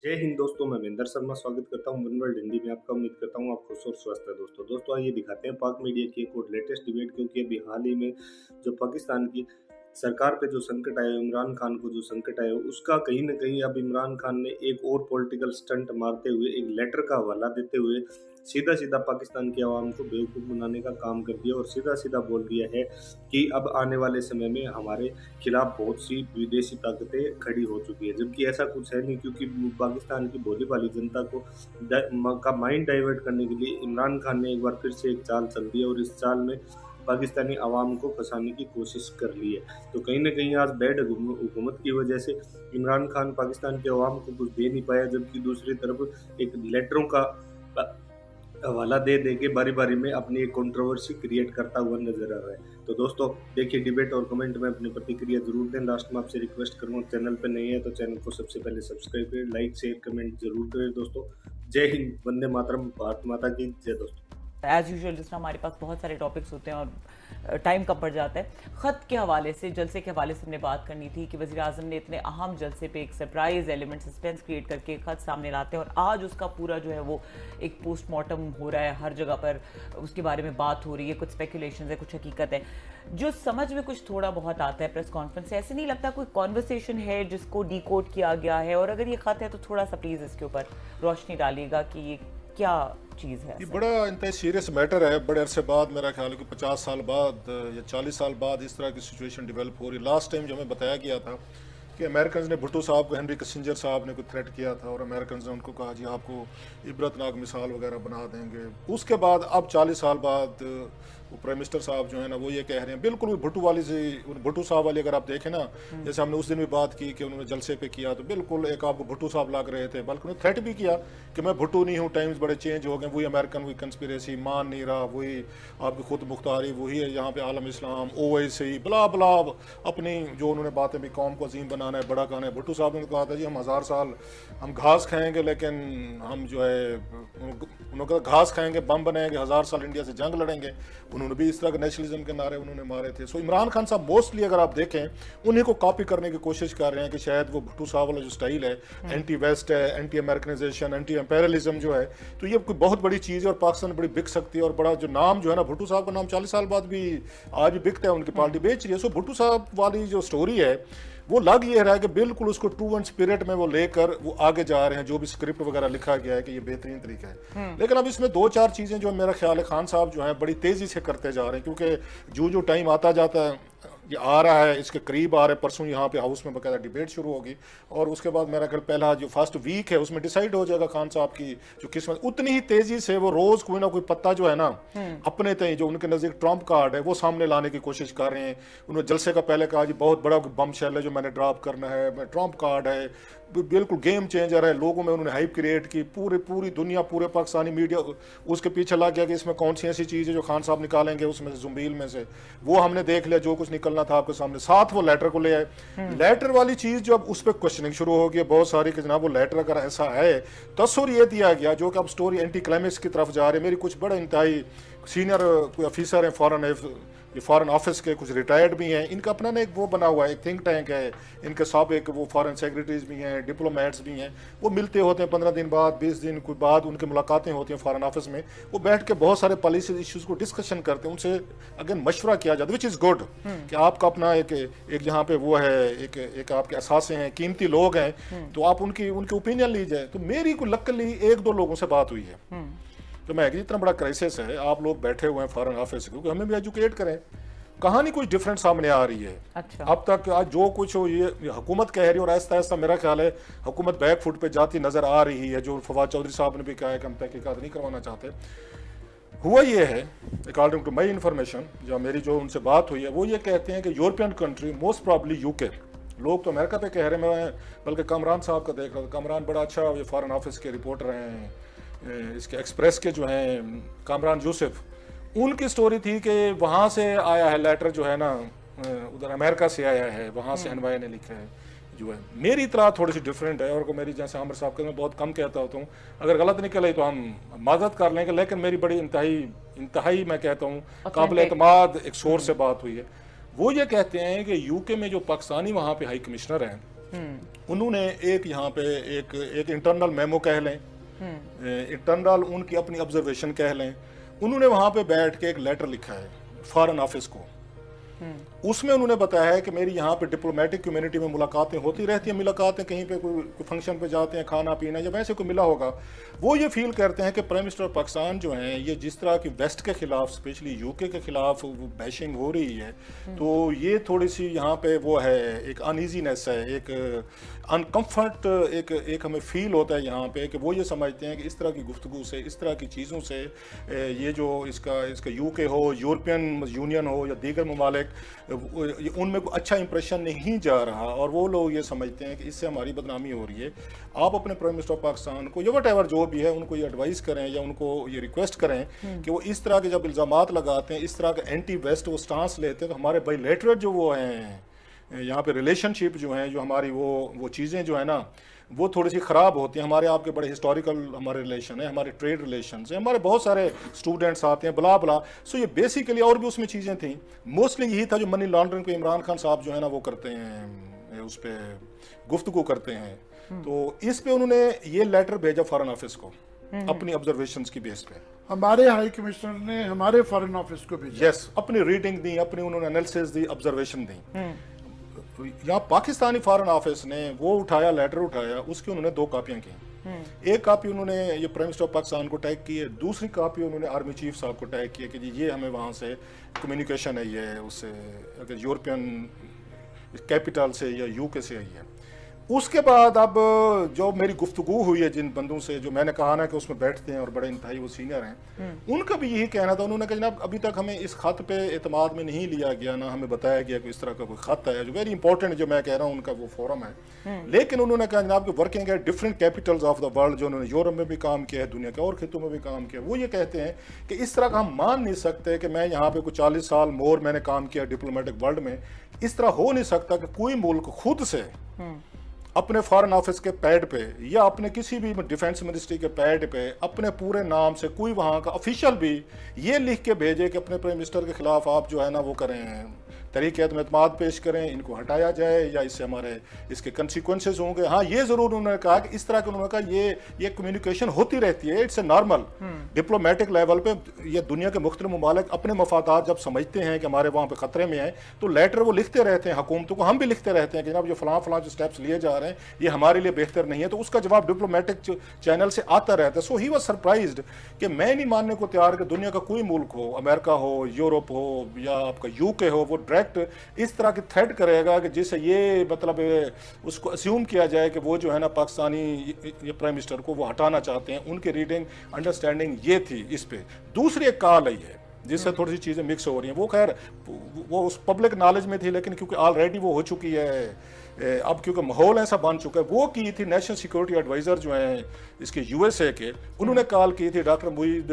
जय हिंद दोस्तों, मैं महेंद्र शर्मा स्वागत करता हूँ वन वर्ल्ड हिंदी में आपका। उम्मीद करता हूँ आप खुश और स्वस्थ है। दोस्तों आइए दिखाते हैं पाक मीडिया की एक और लेटेस्ट डिबेट, क्योंकि अभी हाल ही में जो पाकिस्तान की सरकार पे जो संकट आया, इमरान खान को जो संकट आया, उसका कहीं न कहीं अब इमरान खान ने एक और पॉलिटिकल स्टंट मारते हुए, एक लेटर का हवाला देते हुए सीधा-सीधा पाकिस्तान की आवाम को बेवकूफ़ बनाने का काम कर दिया और सीधा-सीधा बोल दिया है कि अब आने वाले समय में हमारे खिलाफ बहुत सी विदेशी ताकतें खड़ी हो चुकी है। जबकि ऐसा कुछ है नहीं, क्योंकि पाकिस्तान की भोली-भाली जनता को का माइंड डाइवर्ट करने के लिए इमरान खान ने एक बार फिर से एक चाल चल दी है और इस चाल में पाकिस्तानी अवाम को फँसाने की कोशिश कर ली है। तो कहीं न कहीं आज बैड हुकूमत की वजह से इमरान खान पाकिस्तान के अवाम को कुछ दे नहीं पाया, जबकि दूसरी तरफ एक लेटरों का हवाला दे के बारी-बारी में अपनी एक कंट्रोवर्सी क्रिएट करता हुआ नज़र आ रहा है। तो दोस्तों देखिए डिबेट और कमेंट में अपनी प्रतिक्रिया ज़रूर दें। लास्ट में आपसे रिक्वेस्ट करूँगा, चैनल पे नए हैं तो चैनल को सबसे पहले सब्सक्राइब करें, लाइक, शेयर, कमेंट ज़रूर करें दोस्तों। जय हिंद, वंदे मातरम, भारत माता की जय दोस्तों। एज़ यूजुअल जिस तरह हमारे पास बहुत सारे टॉपिक्स होते हैं और टाइम कम पड़ जाता है। ख़त के हवाले से, जलसे के हवाले से हमने बात करनी थी कि वज़ीर आज़म ने इतने अहम जलसे पे एक सरप्राइज़ एलिमेंट, सस्पेंस क्रिएट करके ख़त सामने लाते हैं और आज उसका पूरा जो है वो एक पोस्टमार्टम हो रहा है, हर जगह पर उसके बारे में बात हो रही है, कुछ स्पेकुलेशन है, कुछ हकीकत है। जो समझ में कुछ थोड़ा बहुत आता है प्रेस कॉन्फ्रेंस से, ऐसे नहीं लगता कोई कॉन्वर्सेशन है जिसको डिकोड किया गया है। और अगर ये ख़त है तो थोड़ा सा प्लीज़ इसके ऊपर रोशनी डालिएगा कि ये क्या चीज़ है। ये बड़ा इंतहा सीरियस मैटर है। बड़े अरसे बाद, मेरा ख्याल है कि 50 साल बाद या 40 साल बाद इस तरह की सिचुएशन डेवलप हो रही। लास्ट टाइम जो हमें बताया गया था कि अमेरिकन ने भुट्टो साहब को, हेनरी किसिंजर साहब ने कोई थ्रेट किया था और अमेरिकन ने उनको कहा जी आपको इबरतनाक मिसाल वगैरह बना देंगे। उसके बाद अब 40 साल बाद वो प्राइम मिनिस्टर साहब जो है ना, वो ये कह रहे हैं बिल्कुल भुट्टो वाली से, भुट्टो साहब वाली अगर आप देखें ना, जैसे हमने उस दिन भी बात की कि उन्होंने जलसे पे किया तो बिल्कुल एक आपको भुट्टो साहब लग रहे थे। बल्कि उन्होंने थ्रेट भी किया कि मैं भुट्टो नहीं हूँ, टाइम्स बड़े चेंज हो गए, वही अमेरिकन, वही कंस्पिरेसी मान नहीं रहा, वही आपकी खुद मुख्तारी, वही है यहाँ पे आलम इस्लाम, ओवैसी, बला बला अपनी जो उन्होंने बातें भी, कौम को अजीम बनाना है, बड़ा कहना है। भुट्टो साहब ने कहा था जी हम 1000 साल हम घास खाएंगे, लेकिन हम जो है उन्होंने कहा घास खाएंगे, बम बनाएंगे, 1000 साल इंडिया से जंग लड़ेंगे। उन्होंने भी इस तरह के नेशनलिज्म के नारे उन्होंने मारे थे। सो इमरान खान साहब मोस्टली अगर आप देखें उन्हीं को कॉपी करने की कोशिश कर रहे हैं कि शायद वो भुट्टो साहब वाला जो स्टाइल है, एंटी वेस्ट है, एंटी अमेरिकनाइजेशन, एंटी एम्पेरियलिज्म जो है, तो ये कोई बहुत बड़ी चीज़ है और पाकिस्तान बड़ी बिक सकती है। और बड़ा जो नाम जो है ना, भुट्टो साहब का नाम 40 साल बाद भी आज भी बिकता है, उनकी पार्टी बेच रही है। सो भुट्टो साहब वाली जो स्टोरी है वो लग ये रहा है कि बिल्कुल उसको ट्रू एंड स्पिरिट में वो लेकर वो आगे जा रहे हैं। जो भी स्क्रिप्ट वगैरह लिखा गया है कि ये बेहतरीन तरीका है। लेकिन अब इसमें 2-4 चीज़ें जो मेरा ख्याल है खान साहब जो है बड़ी तेज़ी से करते जा रहे हैं, क्योंकि जो टाइम आता जाता है, ये आ रहा है, इसके करीब आ रहे। परसों यहाँ पे हाउस में बकायदा डिबेट शुरू होगी और उसके बाद मेरा ख्याल पहला जो फर्स्ट वीक है उसमें डिसाइड हो जाएगा खान साहब की जो किस्मत। उतनी ही तेजी से वो रोज कोई ना कोई पत्ता जो है ना अपने तय जो उनके नजदीक ट्रम्प कार्ड है वो सामने लाने की कोशिश कर रहे हैं। उन्होंने जलसे का पहले कहा जी बहुत बड़ा बम शेल है जो मैंने ड्रॉप करना है, ट्रम्प कार्ड है, बिल्कुल गेम चेंजर है। लोगों में उन्होंने हाइप क्रिएट की, पूरी दुनिया, पूरे पाकिस्तानी मीडिया उसके पीछे लग गया कि इसमें कौन सी ऐसी चीज़ है जो खान साहब निकालेंगे उसमें से, जुम्बील में से। वो हमने देख लिया, जो कुछ निकलना था आपके सामने। साथ वो लेटर को ले आए। लेटर वाली चीज़ जो अब उस पर क्वेश्चनिंग शुरू हो गई बहुत सारी कि जनाब वो लेटर अगर ऐसा है, तस्वीर ये दिया गया जो कि अब स्टोरी एंटी क्लाइमेक्स की तरफ जा रही है। मेरी कुछ बड़े इंतहाई सीनियर कोई ऑफिसर हैं फॉरेन ऑफिस के, कुछ रिटायर्ड भी हैं, इनका अपना ना एक वो बना हुआ है, एक थिंक टैंक है, इनके सब एक वो फॉरेन सेक्रेटरीज भी हैं, डिप्लोमेट्स भी हैं, वो मिलते होते हैं 15 दिन बाद, 20 दिन कोई बाद उनकी मुलाकातें होती हैं फॉरेन ऑफिस में। वो बैठ के बहुत सारे पॉलिसी इश्यूज़ को डिस्कशन करते हैं, उनसे अगेन मशवरा किया जाता है, विच इज़ गुड कि आपका अपना एक जहाँ पे वो है, एक आपके असासे हैं, कीमती लोग हैं, तो आप उनकी ओपिनियन लीजिए। तो मेरी को लक्कली 1-2 लोगों से बात हुई है तो मैं इतना बड़ा क्राइसिस है, आप लोग बैठे हुए हैं फॉरेन ऑफिस, क्योंकि हमें भी एजुकेट करें। कहानी कुछ डिफरेंट सामने आ रही है। अच्छा। अब तक आज जो कुछ हो ये हुकूमत कह रही है और आहिस्ता आहिस्ता मेरा ख्याल है हुकूमत बैक फुट पे जाती नजर आ रही है। जो फवाद चौधरी साहब ने भी कहा है कि हम तहकीकात नहीं करवाना चाहते। हुआ ये है, अकॉर्डिंग टू माई इन्फॉर्मेशन, जो उनसे बात हुई है, वो ये कहते हैं कि European country, most probably UK, लोग तो अमेरिका पे कह रहे हैं, मैं बल्कि कमरान साहब का देख रहा था, कमरान बड़ा अच्छा ये फॉरेन ऑफिस के रिपोर्टर हैं, इसके एक्सप्रेस के जो हैं कामरान यूसुफ, उनकी स्टोरी थी कि वहाँ से आया है लेटर जो है ना, उधर अमेरिका से आया है, वहाँ से एनवाई ने लिखा है जो है। मेरी इतला थोड़ी सी डिफरेंट है और मेरी जैसे आमिर साहब का मैं बहुत कम कहता होता हूँ, अगर गलत निकले तो हम माजरत कर लेंगे, लेकिन मेरी बड़ी इंतहाई मैं कहता हूँ काबिल एतमाद एक सोर्स से बात हुई है। वो ये कहते हैं कि यूके में जो पाकिस्तानी वहाँ पे हाई कमिश्नर हैं उन्होंने एक यहाँ पे एक इंटरनल मेमो कह लें, इंटरनल उनकी अपनी ऑब्जर्वेशन कह लें, उन्होंने वहाँ पे बैठ के एक लेटर लिखा है फॉरेन ऑफिस को। उसमें उन्होंने बताया है कि मेरी यहाँ पे डिप्लोमेटिक कम्युनिटी में मुलाकातें होती रहती हैं, मुलाकातें कहीं पे कोई फंक्शन पे जाते हैं, खाना पीना या वैसे कोई मिला होगा, वो ये फील करते हैं कि प्राइम मिनिस्टर पाकिस्तान जो हैं ये जिस तरह की वेस्ट के खिलाफ स्पेशली यूके के खिलाफ बैशिंग हो रही है, तो ये थोड़ी सी यहाँ पे वो है, एक अनईजीनेस है, एक अनकम्फर्ट एक हमें फील होता है यहाँ पे कि वो ये समझते हैं कि इस तरह की गुफ्तगू से, इस तरह की चीज़ों से ये जो इसका यूके हो, यूरोपियन यूनियन हो या दीगर ममालिक, उनमें कोई अच्छा इंप्रेशन नहीं जा रहा, और वो लोग ये समझते हैं कि इससे हमारी बदनामी हो रही है। आप अपने प्राइम मिनिस्टर पाकिस्तान को या वट एवर जो भी है उनको ये एडवाइस करें या उनको ये रिक्वेस्ट करें कि वो इस तरह के जब इल्ज़ामात लगाते हैं, इस तरह के एंटी वेस्ट वो स्टांस लेते हैं, तो हमारे बायलैटरल जो वो हैं यहाँ पे रिलेशनशिप जो हैं, जो हमारी वो चीज़ें जो है ना वो थोड़ी सी ख़राब होती हैं। हमारे आपके बड़े हिस्टोरिकल हमारे रिलेशन है, हमारे ट्रेड रिलेशन है, हमारे बहुत सारे स्टूडेंट्स आते हैं, बला बला। सो ये बेसिकली और भी उसमें चीज़ें थी, मोस्टली यही था जो मनी लॉन्ड्रिंग को इमरान खान साहब जो है ना वो करते हैं, उस पर गुफ्तगू करते हैं। तो इस पे उन्होंने ये लेटर भेजा फॉरेन ऑफिस को अपनी ऑब्जर्वेशंस की बेस पे। हमारे हाई कमिश्नर ने हमारे फॉरेन ऑफिस को भेजा। यस, अपनी रीडिंग दी, अपनी उन्होंने एनालिसिस दी, ऑब्जर्वेशन दी। यहाँ पाकिस्तानी फॉरेन ऑफिस ने वो उठाया, लेटर उठाया, उसकी उन्होंने 2 कापियां की। एक कापी उन्होंने ये प्राइम मिनिस्टर पाकिस्तान को टैग की है, दूसरी कापी उन्होंने आर्मी चीफ साहब को टैग किया कि जी ये हमें वहाँ से कम्युनिकेशन है, ये उससे अगर यूरोपियन कैपिटल से या यूके से आई है। उसके बाद अब जो मेरी गुफ्तगू हुई है जिन बंदों से, जो मैंने कहा ना कि उसमें बैठते हैं और बड़े इंतहाई वो सीनियर हैं, उनका भी यही कहना था। उन्होंने कहा जनाब अभी तक हमें इस खत पे एतमाद में नहीं लिया गया, ना हमें बताया गया कि इस तरह का कोई खत है, जो वेरी इंपॉर्टेंट जो मैं कह रहा हूँ उनका वो फोरम है। लेकिन उन्होंने कहा जनाब कि वर्किंग है different Capitals of the world, जो उन्होंने यूरोप में भी काम किया है, दुनिया के और खितों में भी काम किया, वो ये कहते हैं कि इस तरह का हम मान नहीं सकते कि मैं यहाँ पे कुछ 40 साल मोर मैंने काम किया डिप्लोमेटिक वर्ल्ड में, इस तरह हो नहीं सकता कि कोई मुल्क खुद से अपने फॉरेन ऑफिस के पैड पे या अपने किसी भी डिफेंस मिनिस्ट्री के पैड पे अपने पूरे नाम से कोई वहाँ का ऑफिशियल भी ये लिख के भेजे कि अपने प्राइम मिनिस्टर के खिलाफ आप जो है ना वो करें, तरीके एतमाद पेश करें, इनको हटाया जाए या इससे हमारे इसके कंसिक्वेंसेस होंगे। हाँ, ये ज़रूर उन्होंने कहा कि इस तरह के उन्होंने कहा ये कम्युनिकेशन होती रहती है, it's a normal diplomatic level पे। ये दुनिया के मुख्तलिफ ममालिक अपने मफादात जब समझते हैं कि हमारे वहाँ पे ख़तरे में हैं, तो लेटर वो लिखते रहते हैं हुकूमतों को, हम भी लिखते रहते हैं कि जनाब जो फलां जो स्टेप्स लिए जा रहे हैं ये हमारे लिए बेहतर नहीं है, तो उसका जवाब डिप्लोमेटिक चैनल से आता रहता है। सो ही वॉज सरप्राइज्ड कि मैं नहीं मानने को तैयार कि दुनिया का कोई मुल्क हो, अमेरिका हो, यूरोप हो या आपका यूके हो, वो डायरेक्ट इस तरह की थ्रेट करेगा कि जिससे ये मतलब उसको अस्यूम किया जाए कि वो जो है ना पाकिस्तानी ये प्राइम मिनिस्टर को वो हटाना चाहते हैं। उनकी रीडिंग अंडरस्टैंडिंग ये थी। इस पे दूसरी एक कॉल आई है जिससे थोड़ी सी चीज़ें मिक्स हो रही हैं, वो खैर वो उस पब्लिक नॉलेज में थी, लेकिन क्योंकि ऑलरेडी वो हो चुकी है, अब क्योंकि माहौल ऐसा बन चुका है। वो की थी नेशनल सिक्योरिटी एडवाइज़र जो हैं इसके यूएसए के, उन्होंने कॉल की थी डॉक्टर मुईद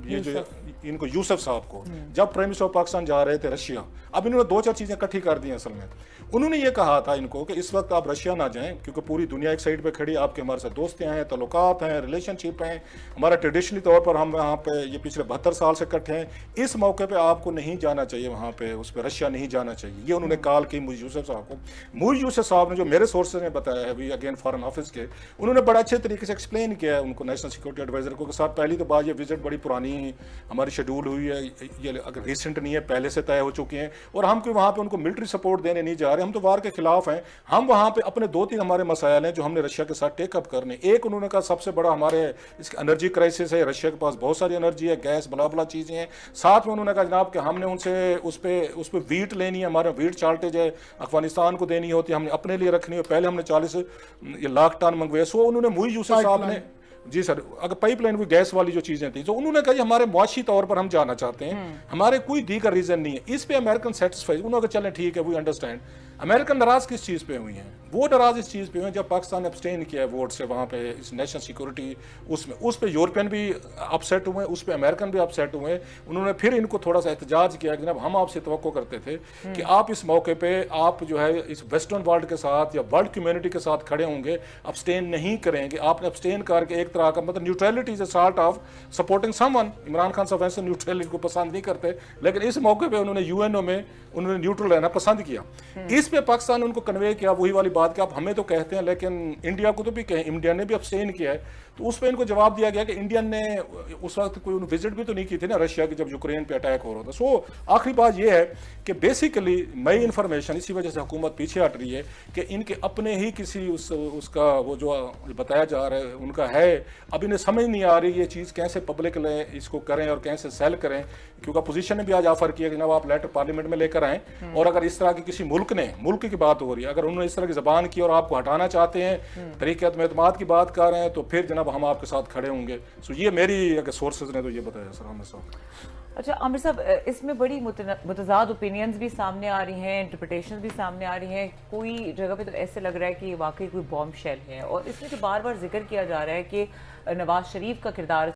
ये जो इनको यूसुफ साहब को, जब प्राइम मिनिस्टर ऑफ पाकिस्तान जा रहे थे रशिया। अब इन्होंने 2-4 चीज़ें इकट्ठी कर दी हैं असल में। उन्होंने ये कहा था इनको कि इस वक्त आप रशिया ना जाएं, क्योंकि पूरी दुनिया एक साइड पे खड़ी, आपके हमारे साथ दोस्तें हैं, तल्लुकात हैं, रिलेशनशिप हैं, हमारा ट्रेडिशनली तौर पर हम वहाँ पे ये पिछले 72 साल से इकट्ठे हैं, इस मौके पे आपको नहीं जाना चाहिए वहाँ पे, उस पर रशिया नहीं जाना चाहिए। ये उन्होंने कॉल की मुईद यूसुफ साहब को। मुईद यूसुफ साहब ने, जो मेरे सोर्सेज ने बताया है, अगेन फॉरेन ऑफिस के, उन्होंने बड़ा अच्छे तरीके से एक्सप्लेन किया है उनको, नेशनल सिक्योरिटी एडवाइजर को, कि साथ पहली तो बात ये विजिट बड़ी पुरानी हमारी शेड्यूल हुई है, ये अगर रिसेंट नहीं है, पहले से तय हो चुकी हैं, और हम कोई वहाँ पे उनको मिलिट्री सपोर्ट देने नहीं जा रहे, हम तो वार के खिलाफ हैं। हम वहाँ पे अपने 2-3 हमारे मसाइल हैं जो हमने रशिया के साथ टेकअप करने। एक उन्होंने कहा सबसे बड़ा हमारे इसकी एनर्जी क्राइसिस है, रशिया के पास बहुत सारी एनर्जी है, गैस बला बला चीज़ें हैं। साथ में उन्होंने कहा जनाब कि हमने उनसे उस पर वीट लेनी है, हमारे वीट चार्टेज है, अफगानिस्तान को देनी होती है, हमने अपने लिए रखनी है, पहले हमने 40 लाख टन मंगवाए। सो उन्होंने मुईद यूसुफ साहब ने, जी सर, अगर पाइपलाइन भी गैस वाली जो चीज़ें थी, तो उन्होंने कहा हमारे मुआशी तौर पर हम जाना चाहते हैं, हमारे कोई दीगर रीज़न नहीं है। इस पे अमेरिकन सेटिस्फाइड, उन्होंने कहा चलें ठीक है, वी अंडरस्टैंड। अमेरिकन नाराज किस चीज़ पे हुई हैं? वो नाराज इस चीज़ पे हुए हैं जब पाकिस्तान ने अब्सटेन किया है वोट से वहाँ पे इस नेशनल सिक्योरिटी उसमें, उस पे यूरोपियन भी अपसेट हुए, उस पे अमेरिकन भी अपसेट हुए। उन्होंने फिर इनको थोड़ा सा एहतजाज किया कि जनाब हम आपसे तवक्को करते थे कि आप इस मौके पे आप जो है इस वेस्टर्न वर्ल्ड के साथ या वर्ल्ड कम्युनिटी के साथ खड़े होंगे, अब्सटेन नहीं करेंगे। आपने अब्सटेन करके एक तरह का मतलब neutrality is a sort of supporting someone. Imran Khan साहब वैसे न्यूट्रलिटी को पसंद नहीं करते, लेकिन इस मौके पर उन्होंने यूएनओ में उन्होंने न्यूट्रल रहना पसंद किया। इस पे पाकिस्तान ने उनको कन्वे किया वही वाली बात कि आप हमें तो कहते हैं लेकिन इंडिया को तो भी कहें, इंडिया ने भी अब्सटेन किया है। तो उस पर इनको जवाब दिया गया कि इंडियन ने उस वक्त कोई विजिट भी तो नहीं की थी ना रशिया की, जब यूक्रेन पे अटैक हो रहा था। सो आखिरी बात यह है कि बेसिकली नई इन्फॉर्मेशन इसी वजह से हुकूमत पीछे हट रही है कि इनके अपने ही किसी उसका वो जो बताया जा रहा है उनका है, अब इन्हें समझ नहीं आ रही ये चीज़ कैसे पब्लिक इसको करें और कैसे सेल करें, क्योंकि अपोजिशन ने भी आज ऑफर किया कि जनाब आप लेटर पार्लियामेंट में लेकर आएँ, और अगर इस तरह की किसी मुल्क की बात हो रही है, अगर उन्होंने इस तरह की जबान की और आपको हटाना चाहते हैं, तरीक़त में एतमाद की बात कर रहे हैं, तो फिर जनाब हम आपके साथ खड़े होंगे। सो ये मेरी अगर सोर्सेज ने तो ये बताया सर आमिर साहब। अच्छा आमिर साहब, इसमें बड़ी मुतज़ाद ओपिनियंस भी सामने आ रही हैं, इंटरप्रिटेशन भी सामने आ रही हैं। कोई जगह पे तो ऐसे लग रहा है कि वाकई कोई बॉम्ब शेल है, और इसमें जो बार बार जिक्र किया जा रहा है कि नवाज शरीफ का किरदार